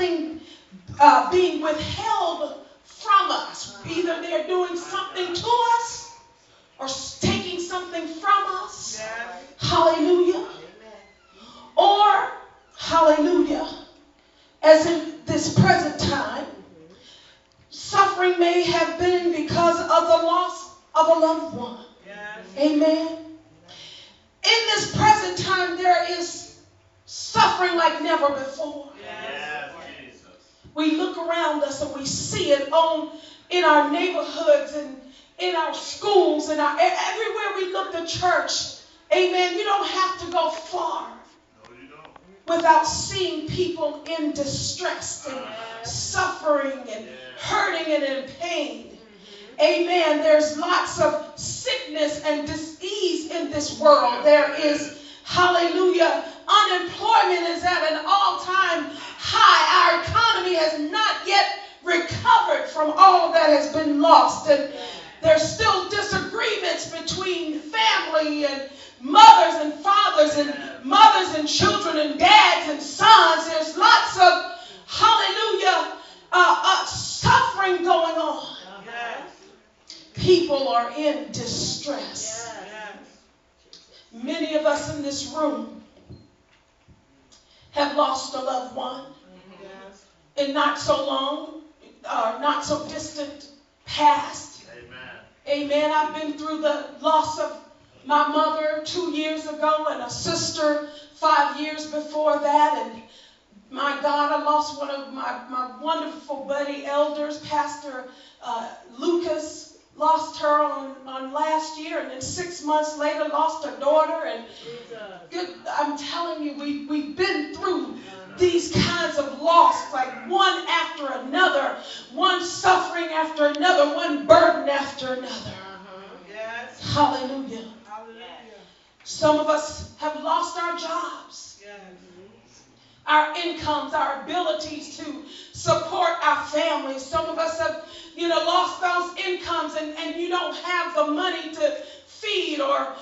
something being withheld from us. Either they're doing something to us or taking something from us. Hallelujah. Or, hallelujah, as in this present time, suffering may have been because of the loss of a loved one. Amen. In this present time, there is suffering like never before. We look around us and we see it in our neighborhoods and in our schools and everywhere we look, the church. Amen. You don't have to go far without seeing people in distress and suffering and hurting and in pain. Amen. There's lots of sickness and disease in this world. There is, hallelujah, unemployment is at an all-time high. Our economy has not yet recovered from all that has been lost. And there's still disagreements between family and mothers and fathers and mothers and children and dads and sons. There's lots of, hallelujah, suffering going on. People are in distress. Many of us in this room have lost a loved one in not so long, not so distant past. Amen. I've been through the loss of my mother 2 years ago and a sister 5 years before that. And my God, I lost one of my wonderful buddy elders, Pastor Lucas. Lost her on last year, and then 6 months later lost her daughter. And I'm telling you, we've been through these kinds of loss, like one after another, one suffering after another, one burden after another. Hallelujah. Some of us have lost our jobs, our incomes, our abilities to support our families. Some of us have lost those incomes and you don't have the money to feed or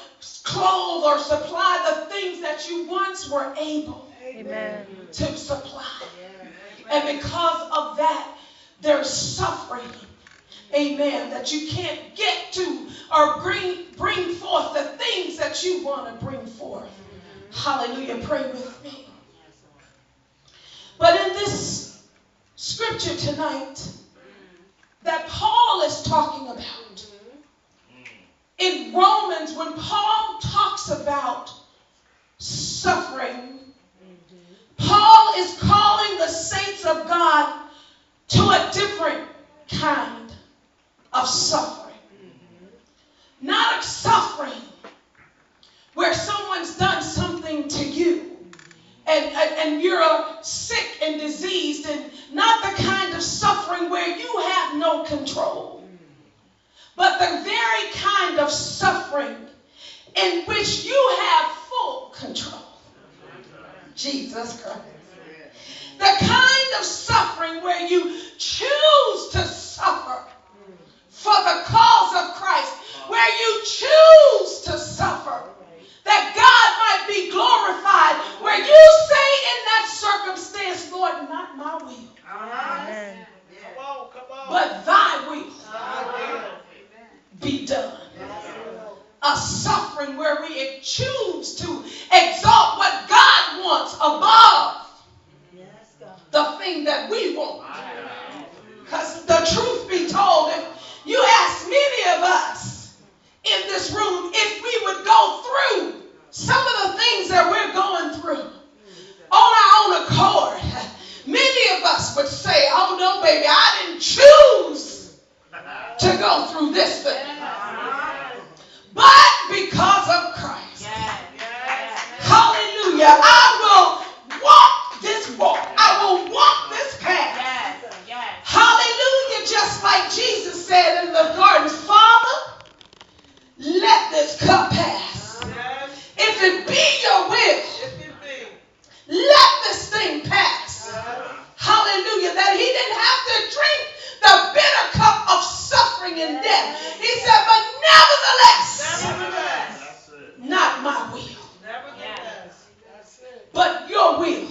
clothe or supply the things that you once were able to supply. And because of that, there's suffering. Amen. That you can't get to or bring forth the things that you want to bring forth. Hallelujah. Pray with me. But in this scripture tonight that Paul is talking about, in Romans, when Paul talks about suffering, Paul is calling the saints of God to a different kind of suffering. Not a suffering where someone's done something to you and you're sick and diseased, and not the kind of suffering where you have no control, but the very kind of suffering in which you have full control. Jesus Christ. The kind of suffering where you choose to suffer for the cause of Christ, where you choose to suffer that God might be glorified, where you say in that circumstance, Lord, not my will, Amen. but thy will be done. A suffering where we choose to exalt what God wants above the thing that we want. Because the truth be told, if you ask many of us in this room if we would go through some of the things that we're going through on our own accord, many of us would say, oh no, baby, I didn't choose to go through this thing. But because of Christ, hallelujah, I will walk this walk. I will walk this path. Hallelujah, just like Jesus said in the garden, Father, let this cup pass. If it be your will, let this thing pass. Hallelujah, that he didn't have to drink the bitter cup of suffering and death. He said, but nevertheless, not my will, but your will.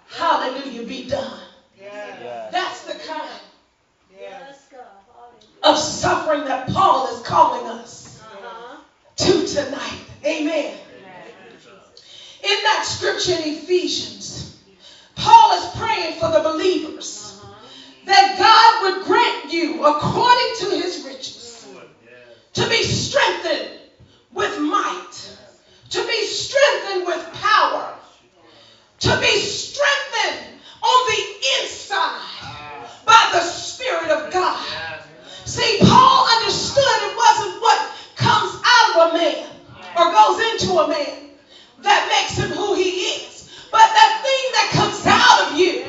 Hallelujah. you be done. Yeah. That's the kind of suffering that Paul is calling us to tonight. Amen. In that scripture in Ephesians, Paul is praying for the believers that God would grant you, according to his riches, to be strengthened with might, to be strengthened with power, to be strengthened on the inside by the Spirit of God. See, Paul understood it wasn't what comes out of a man or goes into a man that makes him who he is, but that thing that comes out of you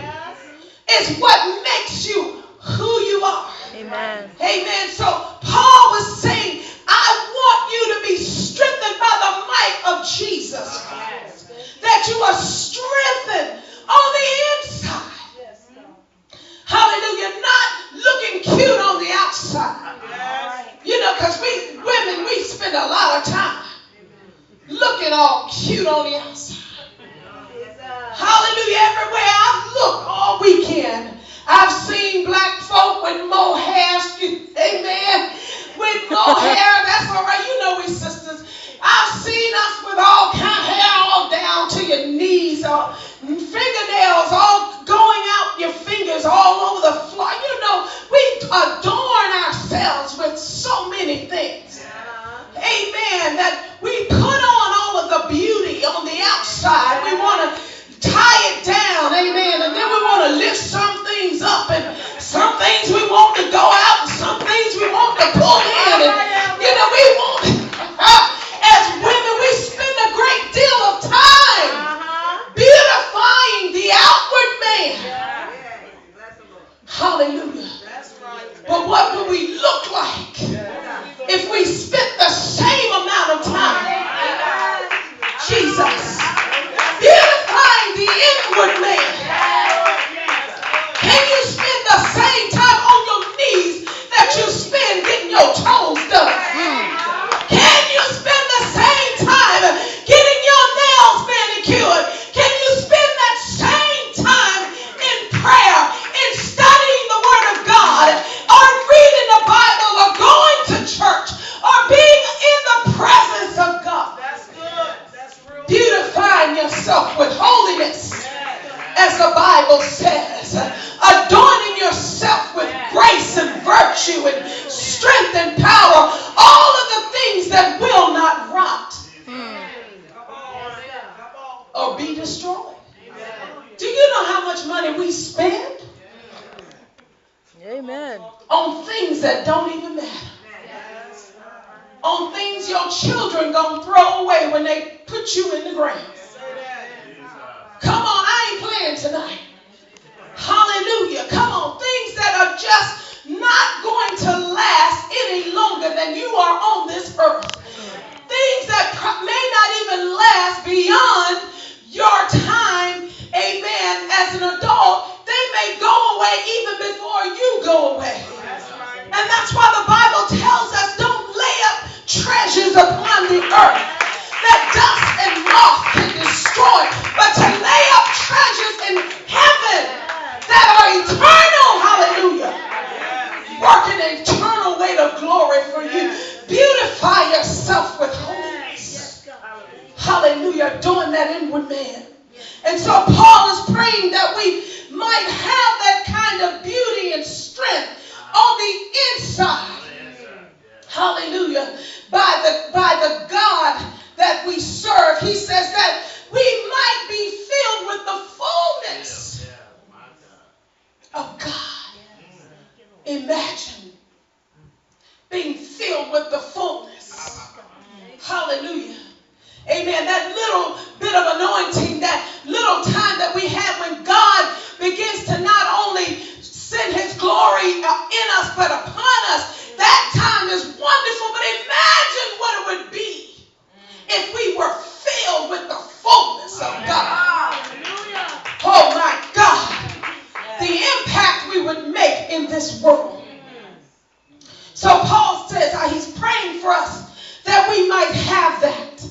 is what makes you who you are. Amen. Amen. So Paul was saying, I want you to be strengthened by the might of Jesus Christ. That you are strengthened on the inside. Hallelujah. Not looking cute on the outside. You know, because we women, we spend a lot of time looking all cute on the outside. Hallelujah. Everywhere I've looked all weekend, I've seen black folk with more hair. Amen. With more hair. That's all right. You know we sisters. I've seen us with all kind of hair all down to your knees, or fingernails all going out your fingers all over the floor. You know, we adorn ourselves with so many things. Amen. That we put on all of the beauty on the outside. We want to tie it down. Amen. And then we want to lift some things up, and some things we want to go out, and some things we want to pull in. And, you know, we want, as women, we spend a great deal of time beautifying the outward man. Hallelujah. But what would we look like if we spent the same amount of time, Jesus, beautifying the inward man? Can you spend the same time on your knees that you spend getting your toes done? Can you spend the same time getting your nails manicured? Can you spend that same time in prayer, in studying the Word of God, or reading the Bible, or going to church, or being in the presence of God? That's good. That's real. Beautifying yourself with holiness, as the Bible says, adorning yourself with grace and virtue and strength and power, all of the things that will not rot or be destroyed. Do you know how much money we spend? Amen. On things that don't even matter. On things your children gonna throw away when they put you in the ground. Come on, I ain't playing tonight. Hallelujah. Come on, things that are just not going to last any longer than you are on this earth. Things that may not even last beyond your time, amen, as an adult. They may go away even before you go away. And that's why the Bible tells us, don't lay up treasures upon the earth that dust and moth can destroy, but to lay up treasures in heaven that are eternal. Hallelujah. Working an eternal weight of glory for you. Beautify yourself with holiness. Hallelujah. Doing that inward man. And so Paul is praying that we might have that kind of beauty and strength on the inside. Hallelujah. By the God that we serve. He says that we might be filled with the fullness of God. Imagine being filled with the fullness. Hallelujah. Amen. That little bit of anointing, that little time that we have when God begins to not only send his glory in us, but upon us, that time is wonderful. But imagine what it would be if we were filled with the fullness of God. Oh my God. The impact we would make in this world. So Paul says he's praying for us that we might have that.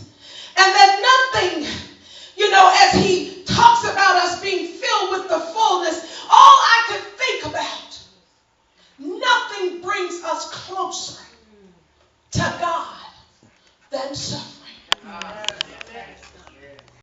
And that nothing, as he talks about us being filled with the full brings us closer to God than suffering.